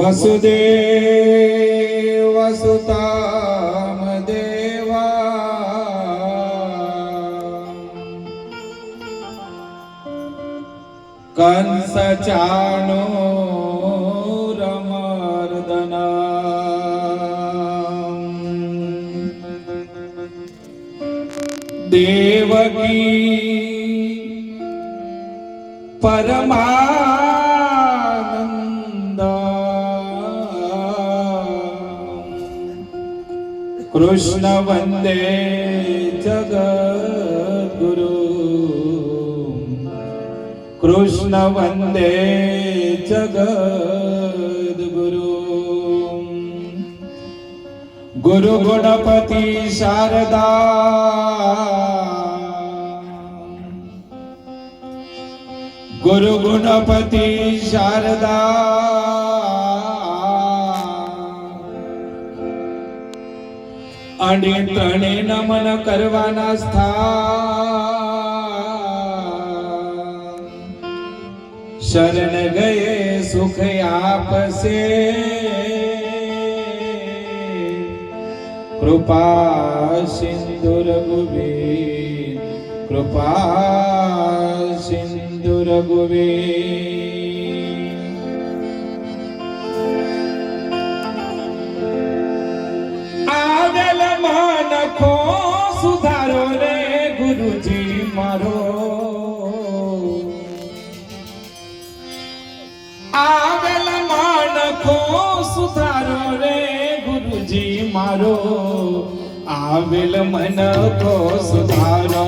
वसुदेव सुताम देवा कंस चाणूरमर्दना देवकी परमानंद कृष्ण वंदे जगद्गुरु कृष्ण वंदे जगद्गुरु गुरु गणपति शारदा गुरु गणपति शारदा अणे तणे नमन करवाना स्थान शरण गए सुख आपसे कृपा सिंधु रघुवीर कृपा सिंधु रघुवीर आवेल मन को सुधारो रे गुरुजी मारो आवेल मन को सुधारो रे गुरुजी मारो आवेल मन को सुधारो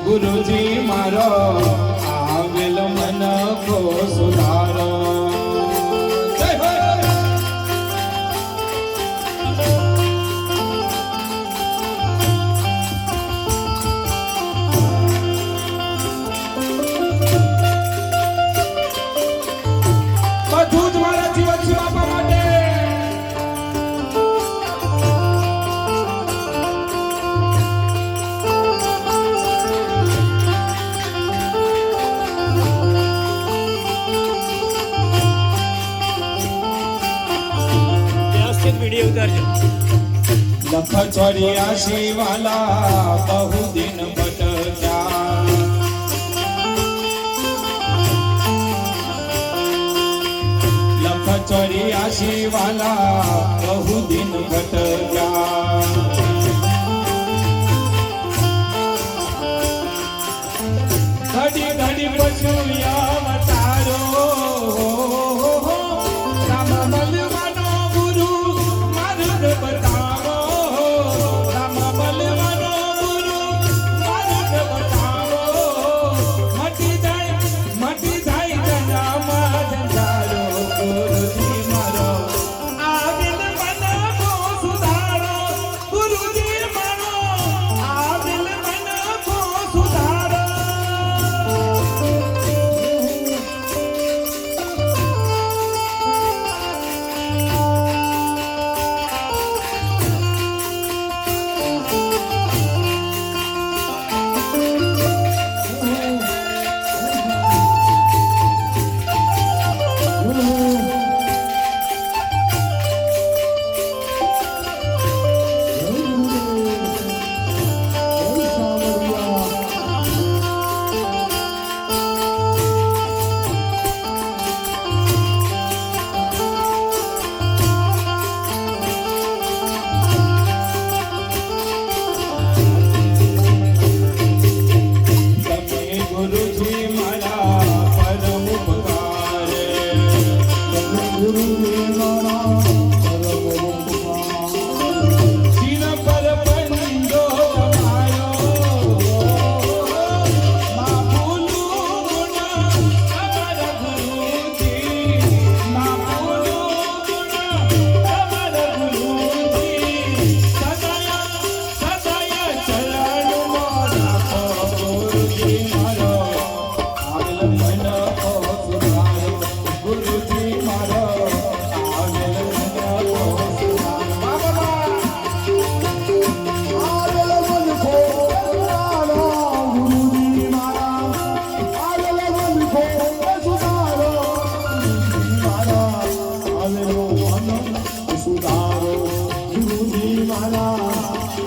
गुरुजी मारो आवेल मन को सुधारो लख चौरियासी वाला बहु दिन भटका लख चौरियासी वाला बहु दिन भटका घड़ी घड़ी पछुया अवतारो राम बलवानो गुरु मार्ग बताओ राम बलवानो गुरु मार्ग बताओ मटी जाए जन्म झंझारो गुरुजी मारो आविल मन को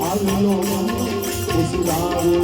આવેલો સુધારો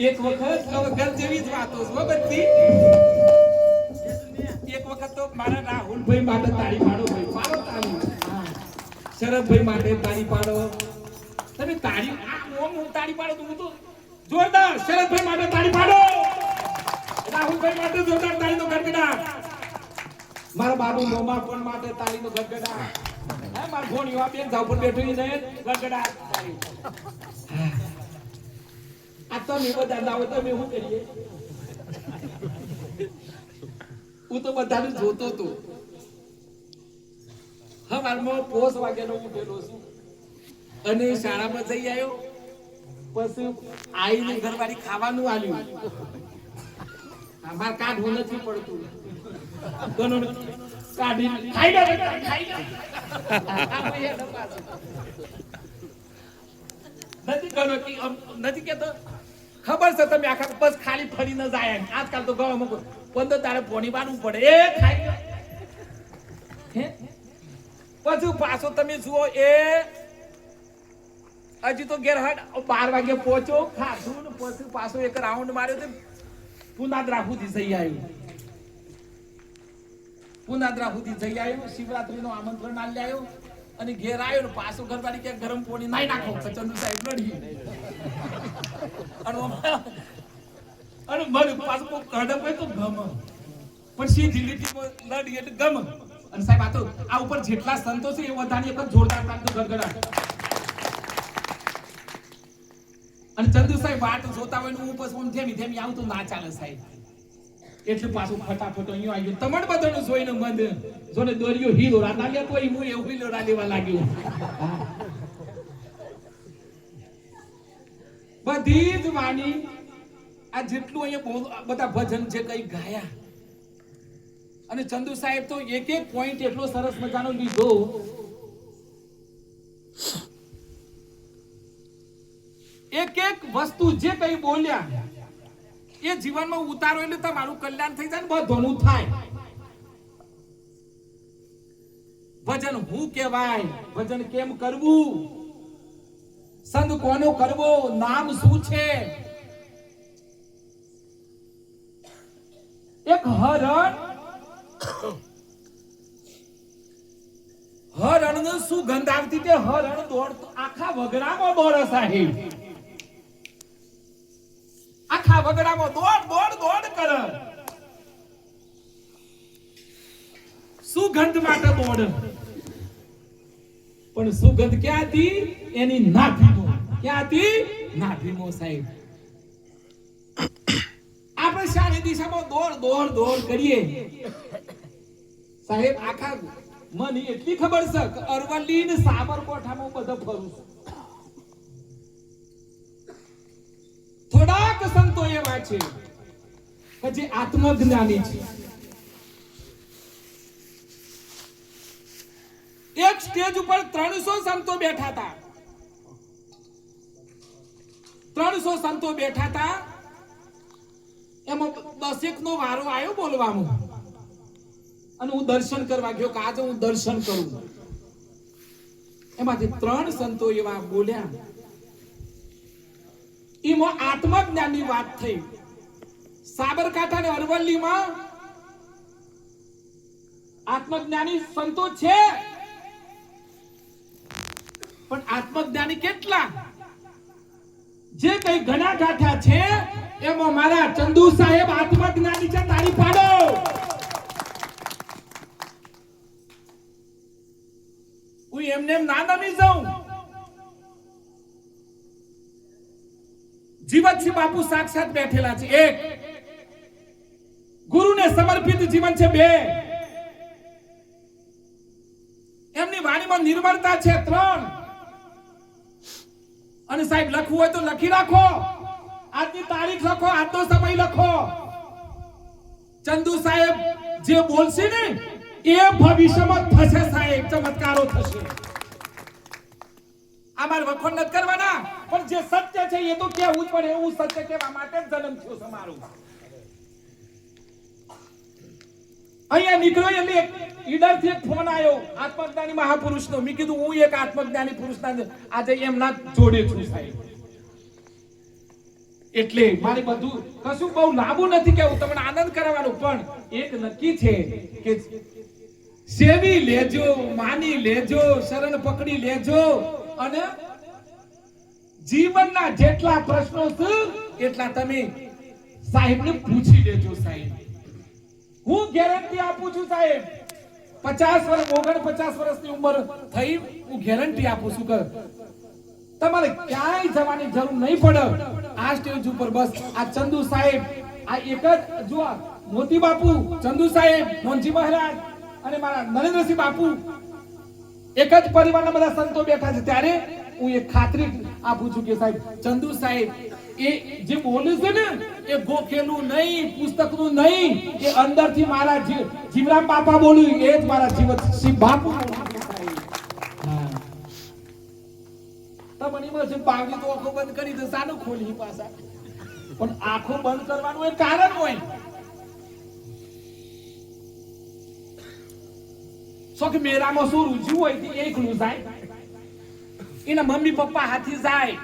એક વખત ઘર જેવી જ વાતો છે બધી. એક વખત તો મારા રાહુલભાઈ માટે તાળી પાડો ભાઈ, પાડો તાળી. શરદભાઈ માટે તાળી પાડો. તમે તાળી હું તાળી પાડો તો હું તો જોરદાર. શરદભાઈ માટે તાળી પાડો. રાહુલભાઈ માટે જોરદાર તાળીનો ગડગડાટ. મારા બાબુ મોમા પણ માટે તાળીનો ગડગડાટ. હા મારા ફોન યુવા બેન જાવ પર બેઠી ને ગડગડાટ તાળી. આ તો મેં બધા ના હોય તો મેં શું કરીએ? હું તો બધાને જોતો હતો. હવારમાં પોસ વાગ્યાનો ઉઠેલો છું અને શાળામાં જઈ આવ્યો. પછી આઈને ઘરવાળી ખાવાનું આલ્યું. અમારે કાઢવું નથી પડતું. કાઢી ખાઈ નથી ગયો કે નથી કેતો ખબર છે તમે આખા બસ ખાલી ફરીને જાય આજકાલ તો ગયો મૂકો 15 તારે પોણી બારવું પડે એ ખાઈ હે પછી પાછો તમે જુઓ એ હજી તો ઘેર હટ 12 વાગે પહોંચો ખાધું ને પછી પાછો એક રાઉન્ડ માર્યો તો પુનાદરા સુધી જઈ આવ્યો શિવરાત્રીનો આમંત્રણ આલી આવ્યો અને ઘેર આવ્યો ને પાછો ઘરવાળી કે ગરમ પોણી નાઈ નાખો ચંદુ સાહેબ લડી અને મને પાછું કોઈ કડક હોય તો ગમ પણ સીધી લીટીમાં લડી એટલે ગમ અને સાહેબ આ ઉપર જેટલા સંતો છે એ બધાની એક જોરદાર તાળીઓ ગડગડાટ અને ચંદુ સાહેબ વાટ જોતા હોય ને હું પછી હું ધેમી ધેમી આવું તો ના ચાલે સાહેબ એટલે પાછું ફટાફટ અહીંયા આવ્યું તમારે બધાનું જોઈને મન જોને દોરિયો હીરો રાના લે કોઈ હું એવું હીરો લેવા લાગ્યો બધી જ વાણી આ જેટલું અહીંયા બધા ભજન જે કઈ ગાયા અને ચંદુ સાહેબ તો એક એક પોઈન્ટ એટલો સરસ મજાનો લીધો એક એક વસ્તુ જે કઈ બોલ્યા એ જીવનમાં ઉતારો એટલે તમારું કલ્યાણ થઈ જાય ને બધોનું થાય ભજન હું કહેવાય ભજન કેમ કરવું સંગ કોનો કરવો નામ શું છે એક હરણ નું સુગંધ આવતી તે હરણ દોડ આખા વગડામાં દોડે સાહેબ આખા વગડામાં દોડ કરે સુગંધ માટે દોડ પણ સુગંધ ક્યાંથી એની નાભીમાં ક્યાંથી નાભીમાં સાહેબ આપણે શાની દિશામાં દોડ કરીએ સાહેબ આખા મને એટલી ખબર છે કે અરવલ્લી ને સાબરકોઠામાં બધો ફરું છું થોડાક સંતો એવા છે કે જે આત્મજ્ઞાની છે એક સ્ટેજ ઉપર 300 સંતો બેઠા હતા 300 સંતો બેઠા હતા એમાં 10 નો વારો આવ્યો બોલવાનો અને હું દર્શન કરવા ગયો કે આજે હું દર્શન કરું એમાંથી 3 સંતો એવા બોલ્યા એમાં આત્મજ્ઞાનની વાત થઈ સાબરકાંઠા અને અરવલ્લીમાં આત્મજ્ઞાની સંતો છે પણ આત્મજ્ઞાની કેટલા જે કઈ ઘણા ગાંઠા છે એમાં મારા ચંદુ સાહેબ આત્મજ્ઞાની છે તાળી પાડો હું એમને ના નમી જાઉં જીવનસિંહ બાપુ સાક્ષાત બેઠેલા છે 1 ગુરુને સમર્પિત જીવન છે 2 એમની વાણીમાં નિર્મળતા છે 3 અને સાહેબ લખવું હોય તો લખી રાખો આજની તારીખ લખો આજનો સમય લખો ચંદુ સાહેબ જે બોલશે ને એ ભવિષ્યમાં થશે સાહેબ ચમત્કારો થશે અમારે વખોડ નથી કરવાના પણ જે સત્ય છે એ તો કહેવું જ પડે એવું સત્ય કહેવા માટે જન્મ થયો છે મારો અહીંયા નીકળ્યો એટલે ઈડરથી એક ફોન આવ્યો આત્મજ્ઞાની મહાપુરુષનો મેં કીધું હું એક આત્મજ્ઞાની પુરુષના આજે એમના જોડે છું સાહેબ એટલે મારે બધું કશું બહુ લાંબુ નથી કેવું તમને આનંદ કરાવવાનું પણ એક નક્કી છે કે સેવી લેજો માની લેજો શરણ પકડી લેજો અને જીવનના જેટલા પ્રશ્નો છે એટલા તમે સાહેબને પૂછી લેજો સાહેબ હું ગેરંટી આપું છું સાહેબ 50 વર્ષ 49 વર્ષની ઉંમર થઈ હું ગેરંટી આપું છું કે તમારે ક્યાંય જવાની જરૂર નહીં પડે આ સ્ટેજ ઉપર બસ આ ચંદુ સાહેબ આ એક જ જો મોતી બાપુ ચંદુ સાહેબ મોનજી મહારાજ અને મારા નરેન્દ્રસિંહ બાપુ એક જ પરિવારના બધા સંતો બેઠા છે ત્યારે હું એક ખાતરી આપું છું કે સાહેબ ચંદુ સાહેબ એ જે બોલે છે ને એ ગોખેલું નહીં પુસ્તકનું નહીં એ અંદરથી મારા જીવરામ બાપા બોલ્યું એ જ મારા જીવનસિંહ બાપુ તમને એમાં છે બાવજી તો આંખો બંધ કરી દે સાનું ખોલી પાછા પણ આંખો બંધ કરવાનું એક કારણ હોય સો કે મેરામાં શું રૂજ્યું હોય તે એકલું જાય એના મમ્મી પપ્પા હાથી જાય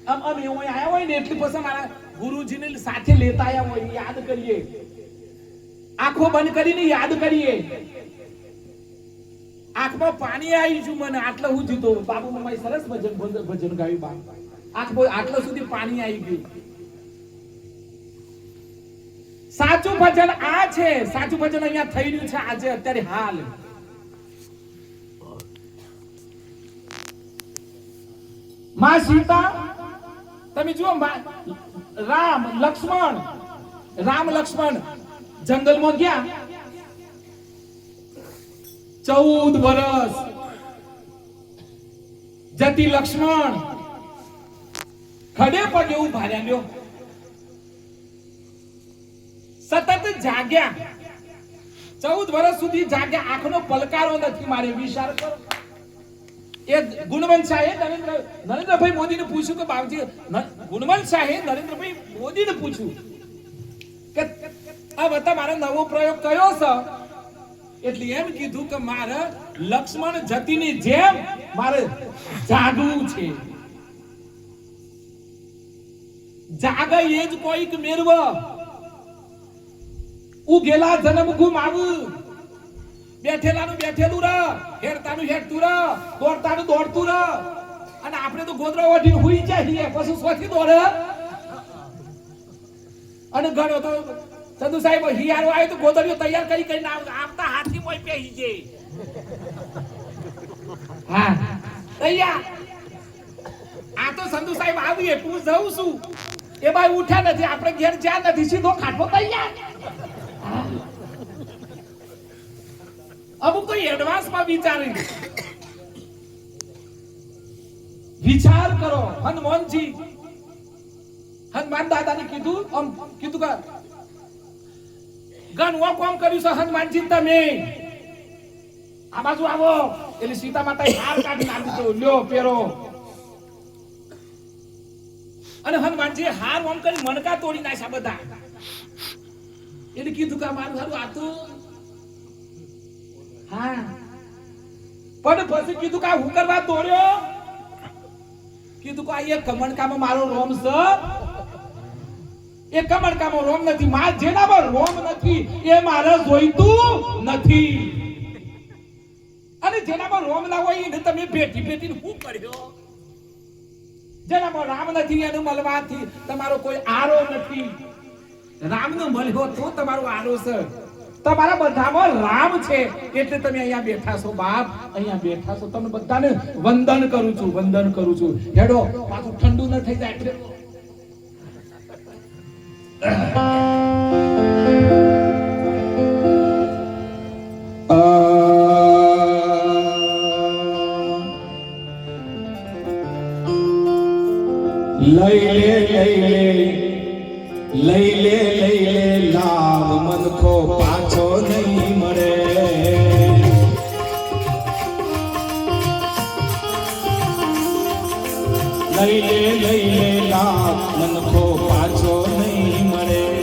આમ એવું આયા હોય ને એટલી પછી મારા ગુરુજીને સાથે લેતા આયા હોય યાદ કરીએ આંખો બંધ કરીને યાદ કરીએ આંખમાં પાણી આવી ગયું મને આટલા હું જીતો બાબુ મમ્માએ સરસ ભજન ગાયું બા આટલા સુધી પાણી આવી ગયું સાચું ભજન આ છે સાચું ભજન અહીંયા થઈ રહ્યું છે આજે અત્યારે હાલ માં સીતા તમે જુઓ રામ લક્ષ્મણ જંગલમાં ગયા 14 વર્ષ જતી લક્ષ્મણ ખડે પગે ઉભા રહ્યા સતત જાગ્યા 14 વર્ષ સુધી જાગ્યા આંખનો પલકારો નથી મારે વિચાર કરો એ ગુણવંત શાહે નરેન્દ્રભાઈ મોદીને પૂછ્યું કે બાબજી ગુણવંત શાહે નરેન્દ્રભાઈ મોદીને પૂછ્યું કે આ બતા મારો નવો પ્રયોગ કયો છે એટલે એમ કીધું કે મારે લક્ષ્મણ જતીની જેમ મારે જાગવું છે જાગે એ જ કોઈક મેરવ ઉગેલા જન્મ ગુમાવું બેઠેલાનું બેઠેલું રહ હેડતાનું હેડતું રહ દોડતાનું દોડતું રહ અને આપણે તો ગોદરા ઓઢીને હુઈ જઈએ પછી સ્વથી દોડે અને ઘણો તો સંધુ સાહેબ હિયારો આવ્યો તો ગોદરીઓ તૈયાર કરીને આવતા હાથી મોય પેહી જે હા તૈયાર આ તો સંધુ સાહેબ આવી એટલું જઉં છું એ ભાઈ ઉઠ્યા નથી આપણે ઘેર જ્યાં નથી સીધો ખાટલો તૈયાર અમુક તો એડવાન્સ માં વિચાર કરો હનુમાન દાદાને કીધું કે ગણવા કોમ કર્યું છે હનુમાનજી તમે આ બાજુ આવો એટલે સીતા માતા હાર કાઢી નાખ્યું લ્યો પેરો અને હનુમાનજી હાર ઓમ કરી મણકા તોડી નાખ્યા બધા એટલે કીધું કે મારું સારું આ તો હા પણ પછી કીધું કે હું કરવા દોડ્યો કીધું કે આ એક કમણકામાં મારો રોમ છે એ કમણકામાં રોમ નથી માર જેનામાં રોમ નથી એ મારે જોઈતું નથી અને જેનામાં રોમ ના હોય એને તમે ભેટીને શું કર્યો જેનામાં રામ નથી એને મળવાથી તમારો કોઈ આરો નથી રામનો મળ્યો તો તમારો આરો છે તમારા બધામાં રામ છે એટલે તમે અહીંયા બેઠા છો બાપ અહીંયા બેઠા છો તમને બધાને વંદન કરું છું હેડો પાછું ઠંડુ ન થઈ જાય એટલે લઈ લે લાવ મન કો પાછો નહીં મળે લઈ લે લાવ મન કો પાછો નહીં મળે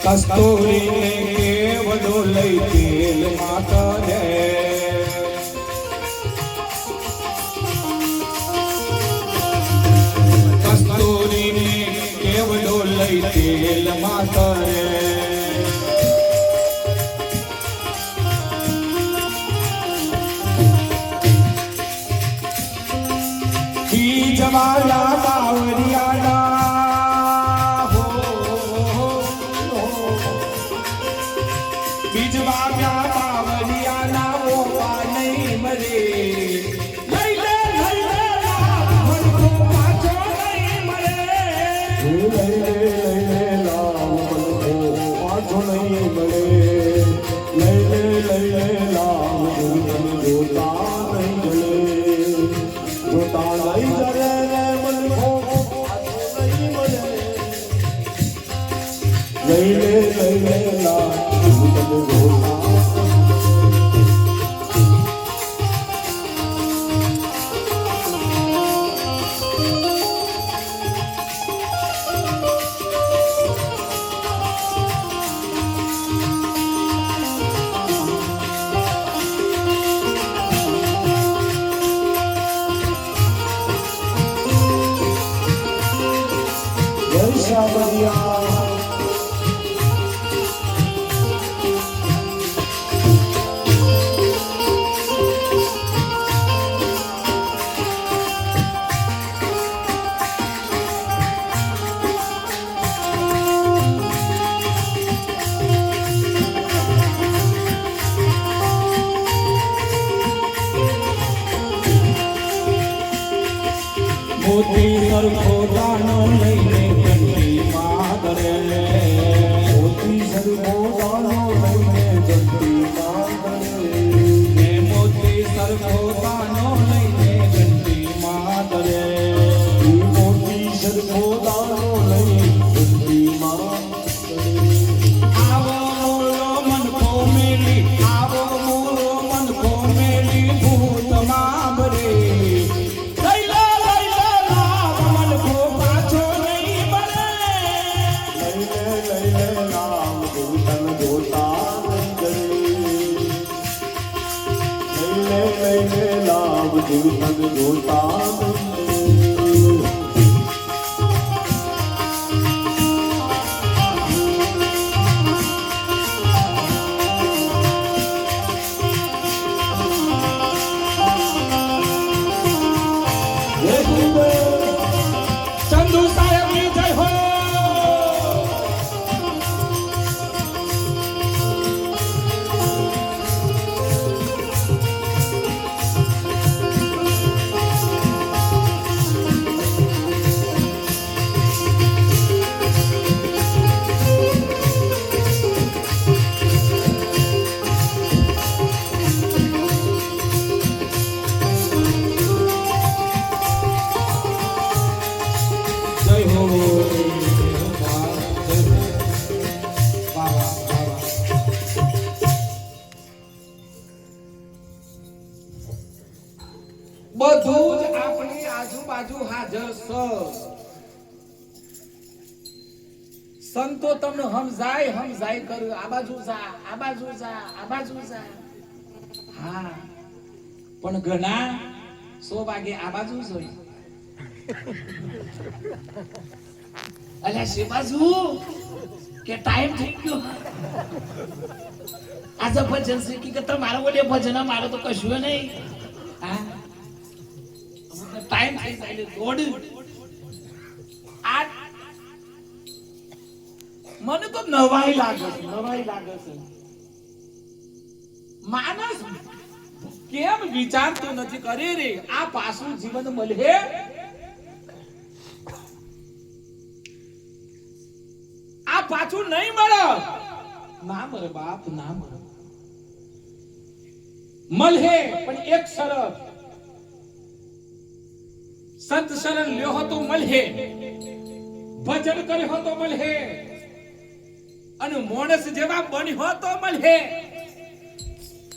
કસ્તુરીને કેવડો લઈ તેલ માતા રે કસ્તુરીને કેવડો લઈ તેલ માતા રે બીજવાલા બાવરિયાના લઈને લાવ મનખો પાછો નહીં મળે લઈને લાવ તને જોતા નહીં મળે જોતા નહીં જરે રે મનખો પાછો નહીં મળે લઈને લાવ તને જોતા મોતી સરખો દાણો લઈને ઘંટી માગરે મોતી સરખો દાણો લઈને ઘંટી માગરે મોતી સરખો દાણો લઈને ઘંટી માગરે મોતી સરખો દાણો લઈને ઘંટી માગરે આવો મોલો મનકો મેલી આવો મોલો મનકો મેલી ભૂત માબરે લાભ જીવન જોતા ચંદુ સાહેબ ની જય હો બધું જ આપણી આજુબાજુ હાજર છે. સંતો તમને સમજાય કર્યું આ બાજુ જા આ બાજુ જા આ બાજુ જા. હા પણ ઘણા 100 વાગે આ બાજુ જોઈ અલ્યા શે બાજુ કે ટાઈમ થઈ ગયો આજે ભજન શીખી કે તમારો ઓલે ભજન મારો તો કશું નહીં. હા ટાઈમ થઈ જાય દોડ આ મને તો નવાઈ લાગે છે. માણસ કેમ વિચારતો નથી કરે રે આ પાછું જીવન મળે આ પાછું નહીં મળે. ના મળે બાપ ના મળે પણ એક શરત સંત શરણ લ્યો હતો મળે ભજન કર્યો હતો મળે અને મોણસ જેવા બન્યો તો મળે.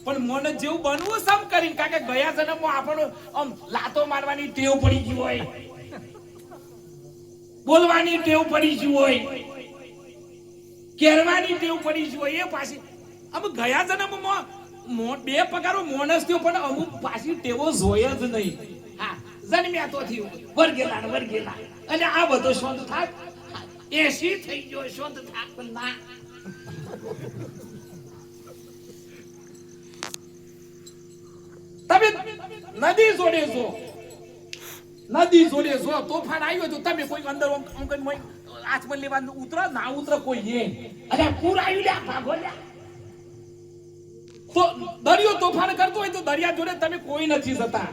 પણ મોણસ જેવું બનવું સમ કરીને કારણ કે ગયા જન્મમાં આપણો આમ લાતો મારવાની ટેવ પડી ગઈ હોય બોલવાની ટેવ પડી ગઈ હોય કેરવાની ટેવ પડી ગઈ હોય એ પાછી અમુક ગયા જન્મમાં બે પગારો મોણસ થયો પણ અમુક પાછી ટેવો જોય જ નહીં. હા જન્મ્યા તો થયું વર્ગેલા અને આ બધો શોધ થાક 80 થઈ ગયો શોધ થાક પણ ના તમે નદી જોડે જો તોફાન આવ્યો તો તમે કોઈ અંદર આચમન લેવાનું ઉતરો ના ઉતરો કોઈ એ અરે પૂર આવ્યું લ્યા ભાગો લ્યા તો દરિયો તોફાન કરતો હોય તો દરિયા જોડે તમે કોઈ નથી જતા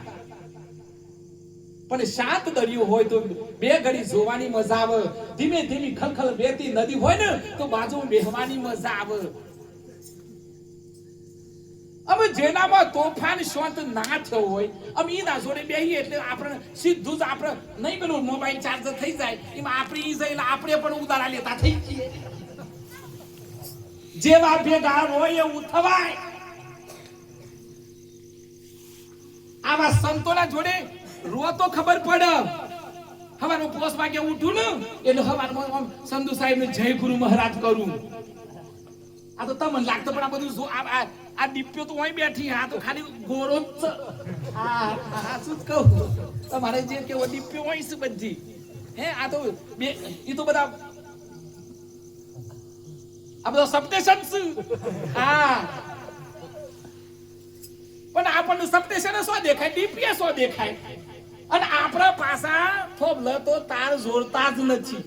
પણ શાંત દરિયો હોય તો બે ઘડી જોવાની મજા આવે. ધીમે ધીમે ખલખલ વહેતી નદી હોય ને તો બાજુમાં બેહવાની મજા આવે. અમે જેનામાં તોફાન શાંત ના થયો હોય અમે ઈના જોડે બેહીએ એટલે આપણે સીધું જ આપણે નહીં પેલું મોબાઈલ ચાર્જર થઈ જાય એમાં આપણે ઈ જઈને આપણે પણ ઉતારા લેતા થઈ જઈએ. જેવા ભેગા હોય એવું થવાય. આવા સંતોના જોડે રો તો ખબર પડે. હવાનો પોસ વાગે ઉઠું ને એટલે હવારમાં સંધુ સાહેબ ને જય ગુરુ મહારાજ કરું. આ તો તમને લાગતો પણ આ બધું આ દીપ્યો તો અહીં બેઠી. આ તો ખાલી ગોરો જ છે. હા શું જ કહું તમારે જે કેવો દીપ્યો હોય છે બધી. હે આ તો બે એ તો બધા આ બધા સબસ્ટેશન છે. હા પણ આપણને સબસ્ટેશન શું દેખાય ડીપીએસ શું દેખાય અને આપણા પાસા થોબલ તો તાર જોડતા જ નથી.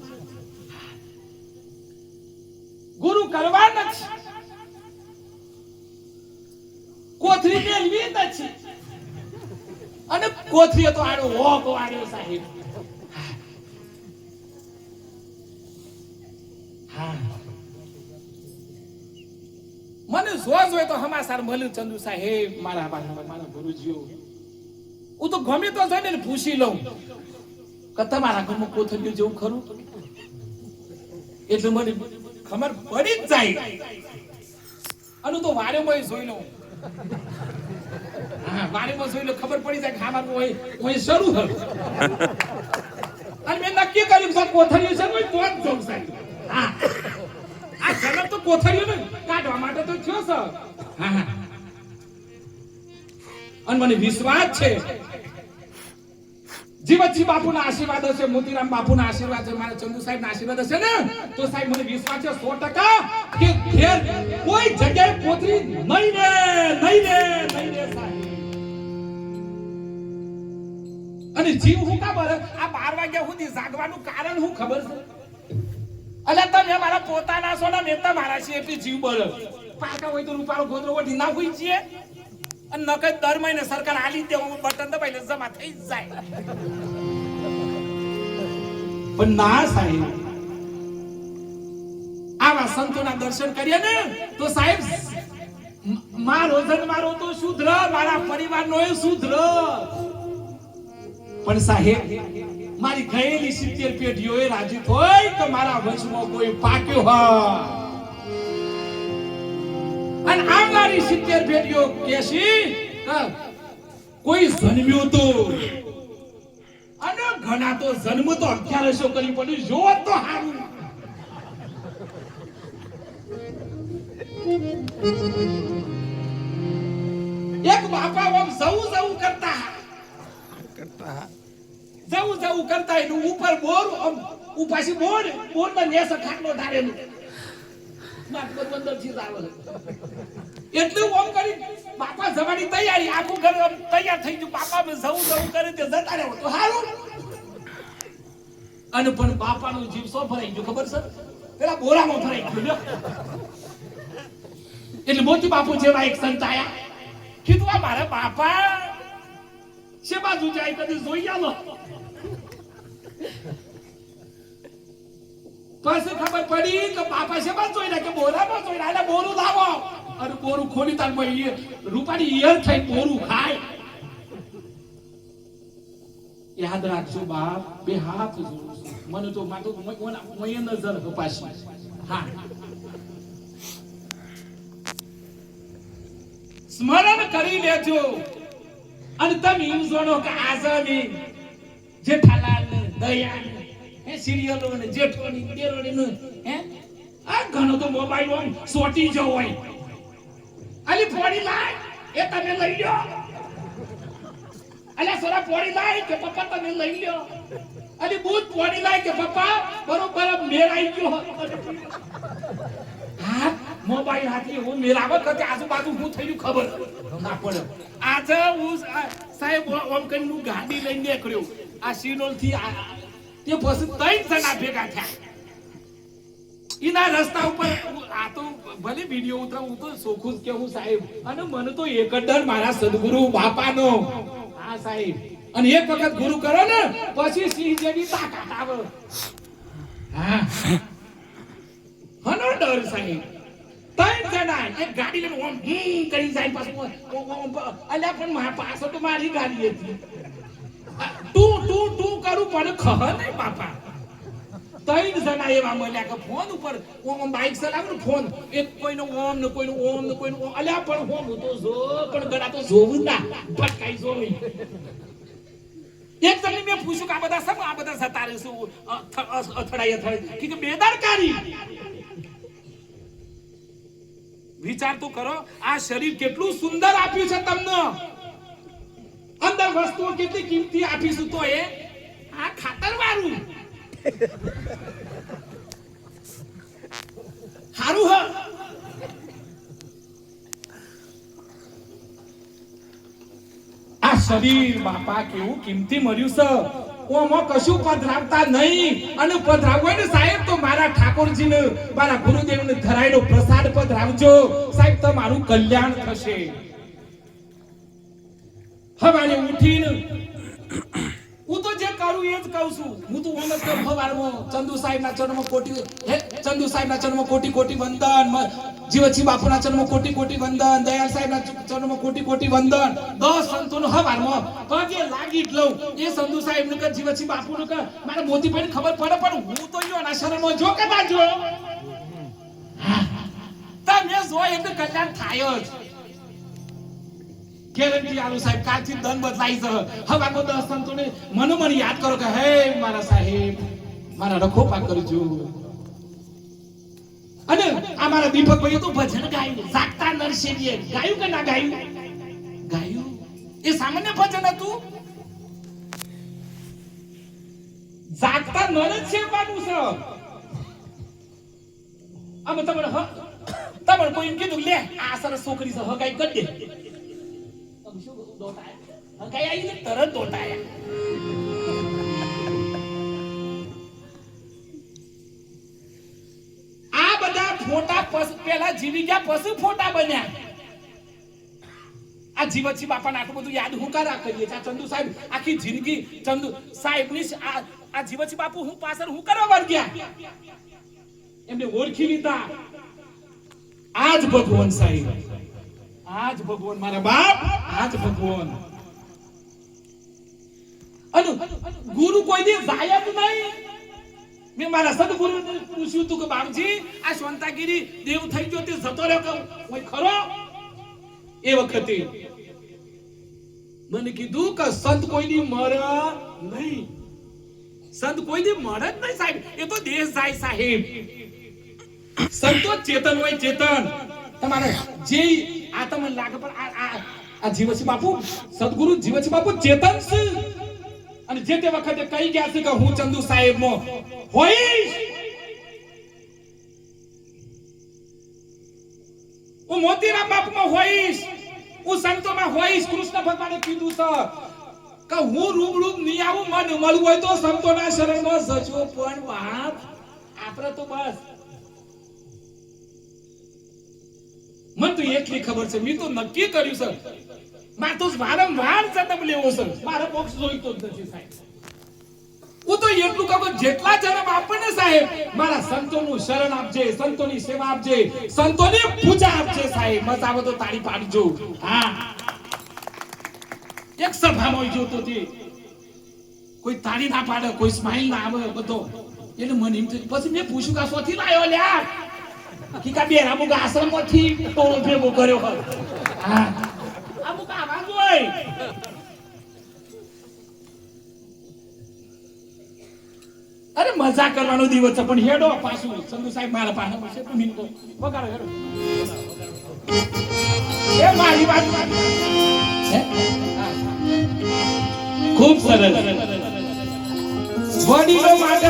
ગુરુ કરવા નથી કોથરી મેળવી નથી અને કોથરી તો આડો હોક વાળ્યો સાહેબ. હા મને જોઈ તો હમાસાર મળ્યું ચંદુ સાહેબ મારા ગુરુજીઓ. હું તો ગમે તો જઈને પૂછી લઉં કે તમારા ઘરમાં કોથળીઓ જેવું ખરું એટલે મને ખબર પડી જ જાય. અને તો વારેમાં જોઈ લઉં. હા વારેમાં જોઈ લો ખબર પડી જાય કે મારું હોય શરૂ થયું. અને મેં નક્કી કર્યું કે કોથળીઓ છે ને તો જ જવું સાહેબ. હા આ જગત તો કોથળીઓ ને કાઢવા માટે તો થયો છે. હા અને મને વિશ્વાસ છે જીવતજી બાપુના આશીર્વાદ હશે, મોતીરામ બાપુના આશીર્વાદ છે, મારા ચંદુ સાહેબના આશીર્વાદ હશે ને તો સાહેબ મને વિશ્વાસ છે 100% કે ઘેર કોઈ જગ્યાએ કોથળી નહીં રે સાહેબ. અને જીવ હું ખબર આ 12 વાગ્યા સુધી જાગવાનું કારણ હું ખબર છે. અલ્યા તમે મારા પોતાના છો ને મેં તમારા છે એટલે જીવ બળે. પાકા હોય તો રૂપાળો ગોદરો વઢી ના હોય છીએ અને નકદ દર મહિને સરકાર આલી દે બટન દબાઈને જમા થઈ જાય. પણ ના સાહેબ આવા સંતોના દર્શન કરીએ ને તો સાહેબ મારો જન્મારો તો શુદ્ર, મારા પરિવારનો એ શુદ્ર. પણ સાહેબ મારી ગયેલી 70 પેઢીઓ એ રાજી થઈ કે મારા વંશમાં કોઈ પાક્યો હોય અને આવનારી 70 પેઢીઓ કેસી કોઈ જન્મ્યો તો અને ઘણા તો જન્મ તો 1100 કરી પડ્યું. જો તો હારું એક બાપા આમ જવું કરતા એનું ઉપર બોર ઉપાસી બોર માં નેસ ખાટલો ધારેલું માત્ર બંદર થી આવે એટલું ઓમ કરી બાપા જવાની તૈયારી આખું ઘર તૈયાર થઈ ગયું. બાપા મે જવું કરે તે જતા રહ્યો તો હારું. અને પણ બાપાનું જીવ સો ભરાઈ ગયો ખબર છે પેલા બોરામાં ભરાઈ ગયો. એટલે મોતી બાપુ જેવા એક સંત આયા કીધું આ મારા બાપા છે બાજુ જાય કદી જોઈ આલો. પછી ખબર પડી કે બાપા છે બાજુ જોઈ કે બોરામાં જોઈ એટલે બોરું લાવો અને બોરું ખોલી તાર રૂપાની ઈયર થઈ બોરું ખાય. યાદ રાખજો બાપ બે હાથ જોડું મને તો માતો મય નજર કપાસી. હા સ્મરણ કરી લેજો અને તમે એમ જોડો કે આઝાદી જેઠાલાલ ને દયા હે સિરિયલો ને જેઠોની દેરોની ને હે આ ઘણો તો મોબાઈલ હોય સોટી જો હોય અલી ફોડી લાય એ તમે લઈ લ્યો. અલ્યા સોરા ફોડી લાય કે પપ્પા તમે લઈ લ્યો. અલી બૂટ ફોડી લાય કે પપ્પા બરોબર મેરાઈ ગયો. હા મોબાઈલ હાથી હું મેરાવત કરતે આજુબાજુ હું થયું ખબર ના પડે. આજે હું સાહેબ ઓમ કરીને ગાડી લઈને નીકળ્યો આ સિનોલ થી તે પછી 3 જણા ભેગા થયા. ઈના રસ્તા ઉપર આ તો ભલે વિડિયો ઉતરાવું તો સોખું જ કેવું સાહેબ. અને મને તો એક ડર મારા સદગુરુ બાપાનો. હા સાહેબ અને એક વખત ગુરુ કરો ને પછી સિંહ જેવી તાકાત આવે. હા હનો ડર સાહેબ. ત્રણ જણા એક ગાડી લઈને ઓમ કરી જાય પાછું અલ્યા પણ મારા પાછળ તો મારી ગાડી હતી. તું કરું પણ ખબર નહીં બાપા. ત્રણ જણા એવા મળ્યા કે ફોન ઉપર ઓમ બાઈક ચલાવે ને ફોન એક કોઈનો ઓમ ને કોઈનો ઓમ ને કોઈનો ઓમ. અલ્યા પણ ઓમ તો જો પણ ગડા તો જોવું ના ભટકાઈ જોવી. એક જણને મેં પૂછ્યું કે આ બધા સમ આ બધા જતા રહેશું અથડાઈ કે બેદરકારી. વિચાર તો કરો આ શરીર કેટલું સુંદર આપ્યું છે તમને. અંદર વસ્તુઓ કેટલી કિંમતી આપીશું તો એ આ ખાતર વાળું હારું હ. આ શરીર બાપા કેવું કિંમતી મળ્યું છે. ઓમાં કશું પધરાવતા નહીં. અને પધરાવવું હોય ને સાહેબ તો મારા ઠાકોરજીને મારા ગુરુદેવને ધરાયેલો પ્રસાદ પધરાવજો સાહેબ, તમારું કલ્યાણ થશે. હવારે ઉઠીને હું તો જે કરું એ જ કહું છું. હું તો ઓમ જ કરું હવારમાં ચંદુ સાહેબના ચરણમાં કોટી ચંદુ સાહેબના ચરણમાં કોટી કોટી વંદન, જીવજી બાપુના ચરણમાં કોટી કોટી વંદન, દયાલ સાહેબના ચરણમાં કોટી કોટી વંદન. 10 સંતોનો હવારમાં પગે લાગી જ લઉં. એ ચંદુ સાહેબનું કે જીવજી બાપુનું કે મારા મોતીભાઈને ખબર પડે પણ હું તો યોના શરણમાં જો કે બાજુ તમે જો એટલે કલ્યાણ થાય જ. ગેરંટી આલુ સાહેબ. કાલથી દન બદલાઈ છે. હવારમાં 10 સંતોને મનોમન યાદ કરો કે હે મારા સાહેબ મારા રખો પાક કરજો. અને આ મારા દીપકભાઈએ તો ભજન ગાયું. જાગતા નરસેવીએ ગાયું કે ના ગાયું? ગાયું. એ સામાન્ય ભજન હતું. જાગતા નર જ સેવાનું છે. આમ તમને કોઈ એમ કીધું લે આ સરસ છોકરી છે હગાઈ કરી દે. તરત દોટાયા. આ બધા ફોટા પેલા જીવી ગયા પછી ફોટા બન્યા. આ જીવજી બાપાને આટલું બધું યાદ હું કરા કરીએ. ચંદુ સાહેબ આખી જિંદગી ચંદુ સાહેબની આ જીવજી બાપુ હું પાછળ હું કરવા વર્ગ્યા. એમને ઓળખી લીધા. આજ ભગવાન સાહેબ, આજ ભગવાન મારા બાપ, આજ ભગવાન. અને ગુરુ કોઈ દી જાય જ નહીં. મેં મારા સદગુરુને પૂછ્યું હતું કે બાપજી આ શાંતાગીરી દેવ થઈ ગયો તે જતો રહ્યો કહું કોઈ ખરો? એ વખતે મને કીધું કે સંત કોઈ દી મરે નહીં. સંત કોઈ દી મરે જ નહીં સાહેબ. એ તો દેશ જાય સાહેબ. સંતો ચેતન હોય ચેતન. તમારે જે આ તમને લાગે પણ આ જીવજી બાપુ સદગુરુ જીવજી બાપુ ચેતન છે. અને જે તે વખતે કહી ગયા છે કે હું ચંદુ સાહેબ માં હોઈશ, હું મોતીરામ બાપુ માં હોઈશ, હું સંતોમાં હોઈશ. કૃષ્ણ ભગવાને કીધું છે કે હું રૂબરૂ નહીં આવું. મન મળવું હોય તો સંતોના શરણમાં જજો. પણ વાત આપણે તો બસ મને તો એટલી ખબર છે. મેં તો નક્કી કર્યું છે મારે તો વારંવાર જન્મ લેવો છે. મારા બોક્સ જોઈતો જ નથી સાહેબ. હું તો એટલું કહું જેટલા જન્મ આપે ને સાહેબ મારા સંતોનું શરણ આપજે, સંતોની સેવા આપજે, સંતોની પૂજા આપજે સાહેબ. મજા આવે તો તાળી પાડજો. હા એક સભામાં જોતો તે કોઈ તાળી ના પાડે, કોઈ સ્માઈલ ના આવે બધો. એટલે મને એમ થયું. પછી મેં પૂછ્યું કે સોથી લાયો લ્યા કા બે અમુક આશ્રમમાંથી ટોળો ભેગો કર્યો હોય. હા અમુક આવાજ હોય. અરે મજા કરવાનો દિવસ છે પણ હેડો પાછું ચંદુ સાહેબ મારા પાસે છે તો મિનિટો વગાડો હેડો. એ મારી વાત ખૂબ સરસ. વડીલો માટે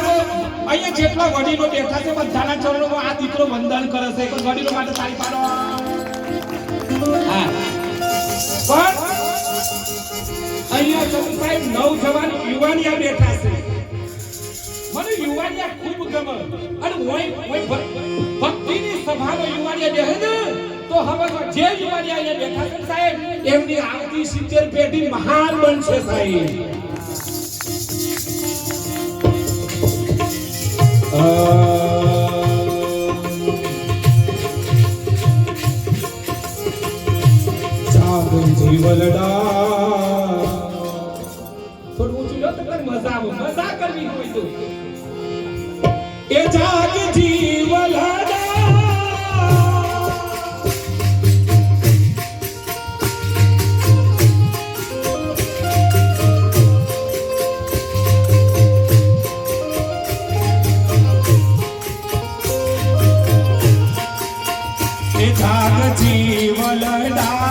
અહીંયા જેટલા વડીલો બેઠા છે બધાના ચરણોમાં આ દીકરો વંદન કરે છે. પણ વડીલો માટે તાળી પાડો. હા પણ અહીંયા ચંદુ સાહેબ નવજવાન યુવાનિયા બેઠા છે. મને યુવાનિયા ખૂબ ગમે. અને ભક્તિની સભામાં યુવાનિયા બેહે ને તો હવે જે યુવાનિયા અહીંયા બેઠા છે સાહેબ એમની આવતી 70 પેઢી મહાન બનશે સાહેબ. જીવલડા થોડું ઊંચું લો તો તને મજા આવે મજા કરવી હોય તો એ જાગ જીવલડા એ જાગ જીવલડા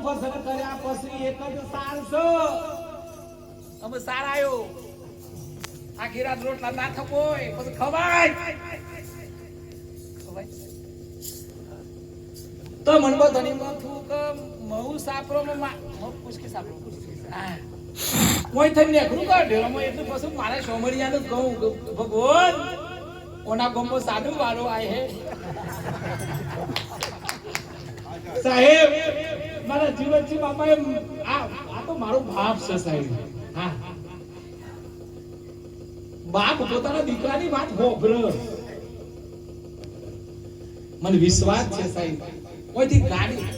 ભજન કર્યા પછી એક જ સાર છે. અમે સાર આયો આખી રાત રોટલા ના થપોય પછી ખવાય તો મનબો ધણી માં થું કે મહુ સાપરો માં પુષ્કી સાપરો હા કોઈ થઈ ને કરું કા ઢેરામાં એટલું પછી મારા સોમરિયાનું કહું ભગવાન ઓના ગમો સાધુ વાળો આય હે સાહેબ મારા જીવનજી બાપાએ આ તો મારો બાપ છે સાહેબ હા બાપ પોતાના દીકરાની વાત હોભરે મને વિશ્વાસ છે સાહેબ ઓયથી ગાડી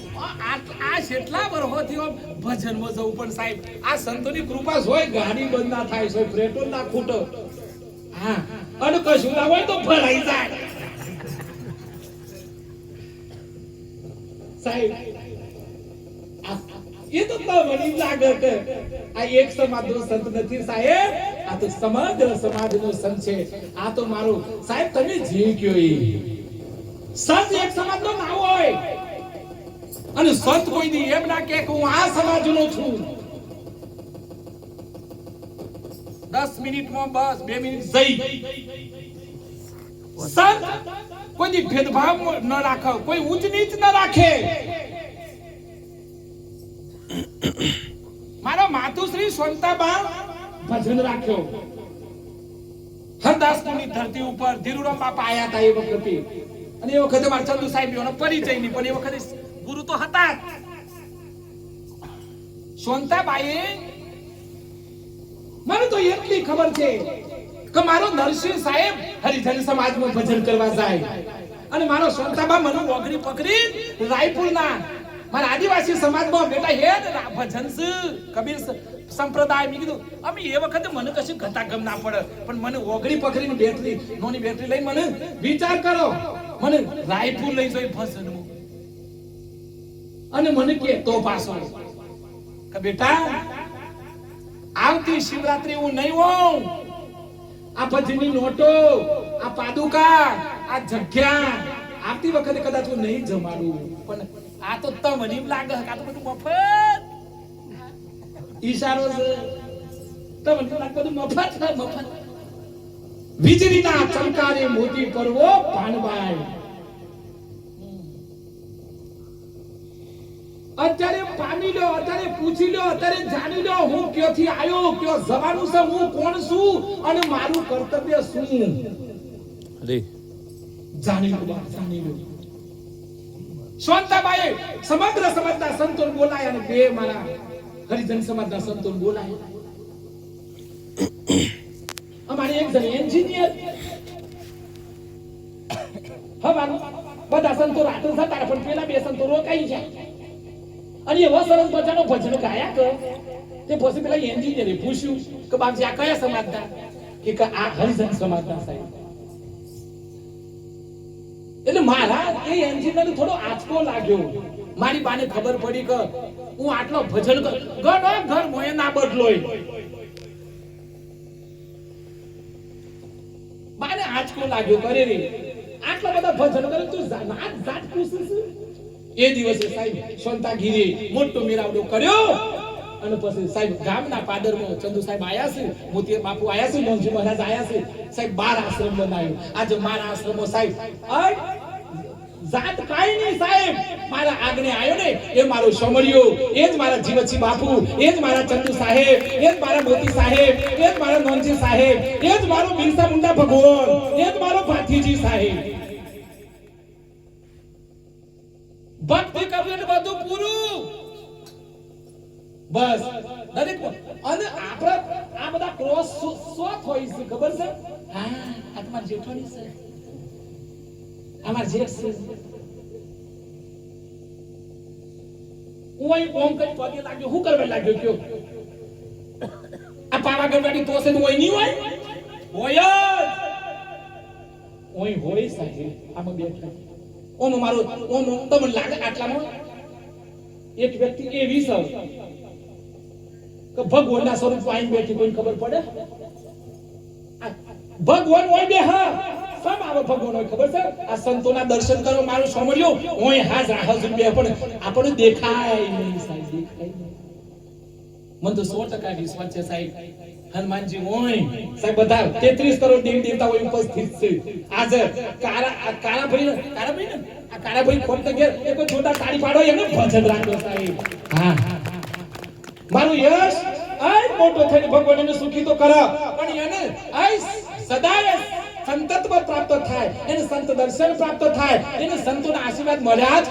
આ કેટલા વર્ષોથી ભજનમાં જવું પણ સાહેબ આ સંતોની કૃપા હોય ગાડી બંધ ના થાય છે પેટ્રોલ ના ખૂટો હા અને કશું ના હોય તો ભરાઈ જાય સાહેબ એ તો મને લાગે કે આ એક સમાજનો સંત નથી સાહેબ આ તો સમગ્ર સમાજનો સંત છે આ તો મારું સાહેબ તમે જીવ કયો એ સંત એક સમાજનો ના હોય અને સંત કોઈ દી એમ ના કે હું આ સમાજનો છું 10 મિનિટમાં બસ 2 મિનિટ જઈ સંત કોઈ દી ભેદભાવ ન રાખે કોઈ ઊંચ નીચ ન રાખે મારો માતુશ્રી શાંતાબા ભજન રાખ્યો હરદાસપુરની ધરતી ઉપર ધીરુરામ બાપા આયા હતા એ વખતે અને એ વખતે મારા ચંદુ સાહેબનો પરિચય નહીં પણ એ વખતે ગુરુ તો હતા શાંતાબાઈએ મને તો એટલી ખબર છે કે મારો નરસિંહ સાહેબ હરિજન સમાજમાં ભજન કરવા જાય અને મારો શાંતાબા મને ઓગળી પકડી રાયપુરના મારા આદિવાસી સમાજમાં બેટા હે ભજન છે કબીર સંપ્રદાય મી કીધું અમે એ વખતે મને કશું ઘટા ગમ ના પડે પણ મને ઓગળી પકડીને બેટરી નોની બેટરી લઈને મને વિચાર કરો મને રાયપુર લઈ જઈ ભજનમાં અને મને કે તો પાછો કે બેટા આવતી શિવરાત્રી હું નહીં હોઉં આ ભજનની નોટો આ પાદુકા આ જગ્યા આવતી વખતે કદાચ હું નહીં જમાડું પણ આ તો તમને એમ લાગે આ તો બધું મફત ઈશારો છે તમને લાગે બધું મફત વીજળીના ચમકારે મોતી પરવો પાનબાઈ અત્યારે પામી લો અત્યારે પૂછી લો અત્યારે જાણી લો હું ક્યાંથી આવ્યો કયો જવાનું છે હું કોણ છું અને મારું કર્તવ્ય શું અરે જાણી લો શાંતાબાઈ સમગ્ર સમાજના સંતો બોલાય અને બે મારા હરિજન સમાજના સંતો બોલાય અમારે એક જણ એન્જિનિયર હવાનું બધા સંતો રાતો જતા પણ પેલા બે સંતો રોકાઈ જાય અને એવા સરસ મજાનો ભજન ગાયા કે તે પછી પેલા એન્જિનિયરે પૂછ્યું કે બાપજી આ કયા સમાજના કે આ હરિજન સમાજના સાહેબ એટલે મારા એ એન્જિનિયર થોડો આંચકો લાગ્યો મારી બાને ખબર પડી કે હું આટલો ભજન ઘર મોય ના બદલોય બાને આંચકો લાગ્યો કરે રે આટલા બધા ભજન કરે તું જાત પૂછીશ એ દિવસે સાહેબ શાંતાગીરી મોટો મેરાવડો કર્યો અને પછી સાહેબ ગામના પાદરમાં ચંદુ સાહેબ આયા છે મોતી બાપુ આયા છે મોંજી મહારાજ આયા છે સાહેબ 12 આશ્રમ બનાવ્યો આજે મારા આશ્રમો સાહેબ જાત કાઈ નહીં સાહેબ મારા આગણે આયો ને એ મારો સમરિયો એ જ મારા જીવતસિંહ બાપુ એ જ મારા ચંદુ સાહેબ એ જ મારા મોતી સાહેબ એ જ મારા નોનજી સાહેબ એ જ મારો બિરસા મુંડા ભગવાન એ જ મારો ભાથીજી સાહેબ ભક્તિ કરવી એટલે બધું પૂરું બસ દરેક અને આપણે આ બધા ક્રોસ શોખ હોય છે ખબર છે હા આત્મા જેઠોની છે અમાર જેઠ છે ઓય ઓમ કઈ પગે લાગ્યો હું કરવા લાગ્યો કયો આ પાવાગઢ વાળી તો છે ઓય ની હોય હોય સાહેબ આમાં બેઠા ઓમ મારો ઓમ તમને લાગે આટલામાં એક વ્યક્તિ એવી છે કે ભગવાનના સ્વરૂપ આઈ બેઠી કોઈને ખબર પડે ભગવાન હોય બે હા સમ આવે ભગવાન હોય ખબર છે આ સંતોના દર્શન કરો મારું સમર્યો ઓય હાજર બે પણ આપણને દેખાય નહીં સાહેબ મને તો 100% વિશ્વાસ છે સાહેબ હનુમાનજી હોય સાહેબ બધા 33 કરોડ દેવી દેવતાઓ ઉપસ્થિત છે હાજર કાળાભાઈ ને આ કાળાભાઈ ફોન તો ઘેર એક છોટા તાળી પાડો એને ભજન રાખો સાહેબ હા મારું યશ આય મોટો થઈને ભગવાન એને સુખી તો કરે પણ એને આય સદાય સંતત્વ પ્રાપ્ત થાય એને સંત દર્શન પ્રાપ્ત થાય એને સંતોના આશીર્વાદ મળ્યા જ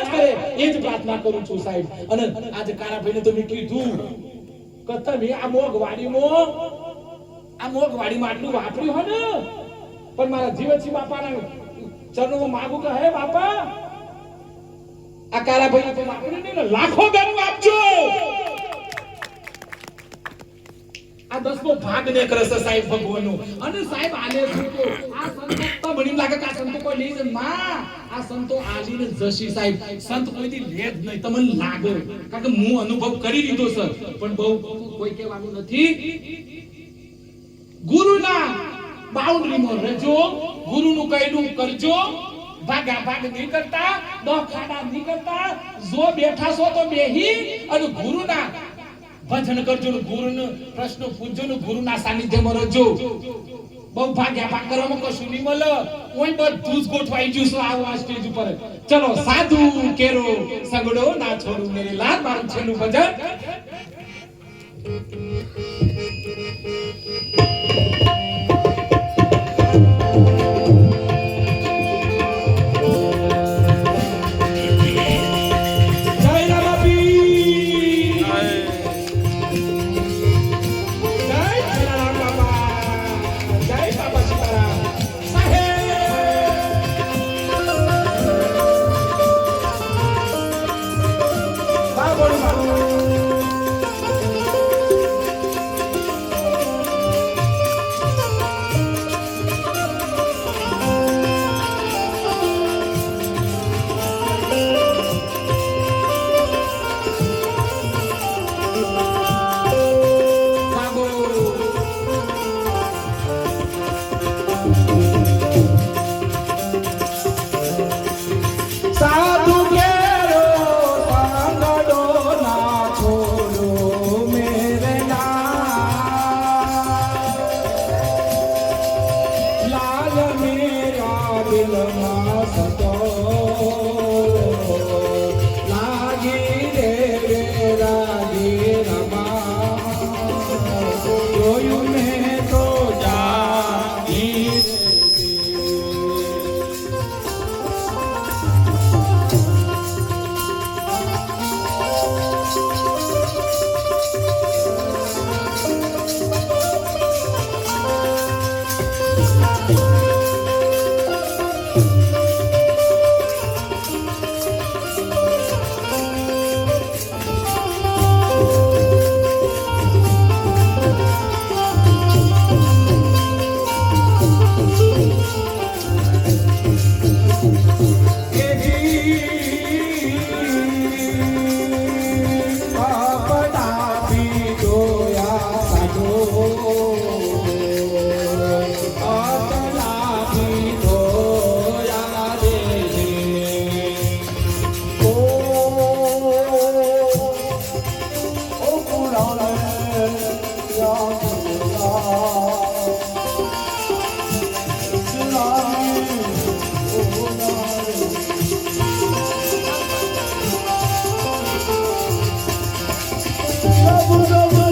કરે એ જ પ્રાર્થના કરું છું સાહેબ અને આજે કાળાભાઈને તો મેં કીધું કે તમે આ મોગવાડીમાં આટલું વાપર્યું હોય ને પણ મારા જીવનસિંહ બાપાના ચરણોમાં માગું કે હે બાપા આ કાળાભાઈને તો વાપર્યું નહીં ને લાખો ગણું આપજો આ 10નો ભાગ ને કરે છે સાહેબ ભગવાનનો અને સાહેબ આલે સંતો આ સંતો બની લાગે કે આ સંતો કોઈ લઈ જ ના આ સંતો આલીને જશી સાહેબ સંત કોઈથી લે જ નહીં તમને લાગે કારણ કે હું અનુભવ કરી લીધો છે પણ બહુ કોઈ કહેવાનું નથી ગુરુના બાઉન્ડરીમાં રહેજો ગુરુનું કહેલું કરજો ભાગા ભાગ નહીં કરતા દોખાડા નહીં કરતા જો બેઠા છો તો બેહી અને ગુરુના ભજન કરજો ને ગુરુનો પ્રશ્ન પૂછજો ને ગુરુના સાનિધ્યમાં રહેજો બહુ ભાગ્યા ભાગ કરવામાં કશું નહીં મળે કોઈ બધું જ ગોઠવાઈ ગયું છે આ સ્ટેજ ઉપર ચલો સાધુ કેરો સગડો ના છોડું મેરે લાલ મારું છેલ્લું ભજન Love, love, love.